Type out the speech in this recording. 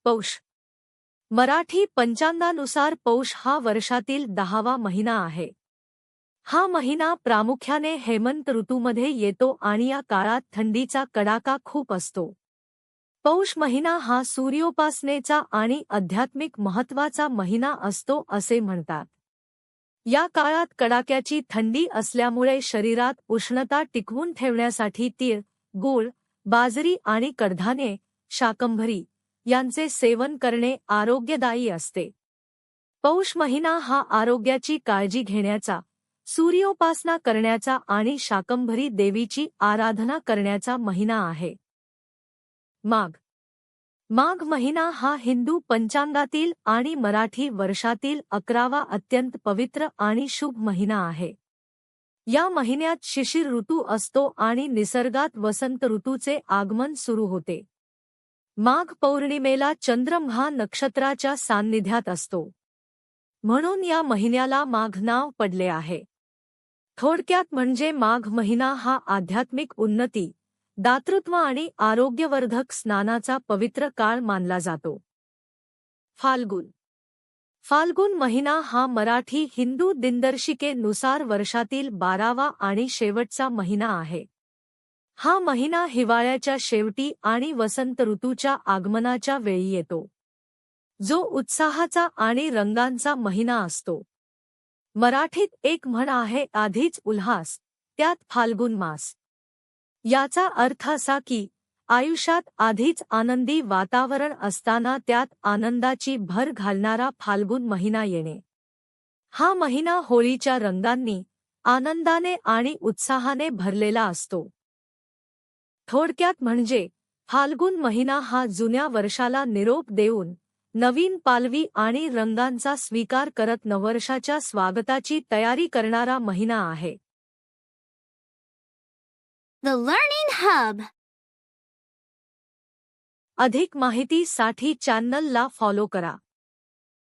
पौष. मराठी पंचांगानुसार पौष हा वर्षातील 10वा महिना आहे. हा महिना प्रामुख्याने हेमंत ऋतूमध्ये येतो आणि या काळात थंडीचा कडाका खूप असतो. पौष महिना हा सूर्योपासनेचा आणि आध्यात्मिक महत्त्वाचा महिना असतो असे म्हणतात. या काळात कडाक्याची थंडी असल्यामुळे शरीरात उष्णता टिकवून ठेवण्यासाठी तीळ, गूळ, बाजरी आणि कडधान्ये, शाकंभरी यांचे सेवन करणे आरोग्यदायी असते. पौष महिना हा आरोग्याची काळजी घेण्याचा, सूर्योपासना करण्याचा आणि शाकंभरी देवीची आराधना करण्याचा महिना आहे. माघ. माघ महिना हा हिंदू पंचांगातील आणि मराठी वर्षातील 11वा अत्यंत पवित्र आणि शुभ महिना आहे. या महिन्यात शिशिर ऋतू असतो आणि निसर्गात वसंत ऋतूचे आगमन सुरू होते. माघ पौर्णिमेला चंद्रमहा नक्षत्राच्या सान्निध्यात असतो. म्हणून या महिन्याला माघ नाव पडले आहे. थोडक्यात म्हणजे माघ महिना हा आध्यात्मिक उन्नती, दातृत्व आणि आरोग्यवर्धक स्नानाचा पवित्र काळ मानला जातो. फाल्गुन. फाल्गुन महिना हा मराठी हिंदू दिनदर्शिकेनुसार वर्षातील 12वा आणि शेवटचा महिना आहे. हा महिना हिवाळ्याच्या शेवटी आणि वसंत ऋतूच्या आगमनाच्या वेळी येतो, जो उत्साहाचा आणि रंगांचा महिना असतो. मराठीत एक म्हण आहे, आधीच उल्हास त्यात फाल्गुन मास. याचा अर्थ असा की आयुष्यात आधीच आनंदी वातावरण असताना त्यात आनंदाची भर घालणारा फाल्गुन महिना येणे. हा महिना होळीच्या रंगांनी, आनंदाने आणि उत्साहाने भरलेला असतो. थोडक्यात म्हणजे फाल्गुन महिना हा जुन्या वर्षाला निरोप देऊन नवीन पालवी आणि रंगांचा स्वीकार करत नववर्षाच्या स्वागताची तयारी करणारा महिना आहे. The Learning Hub. अधिक माहितीसाठी चॅनलला फॉलो करा.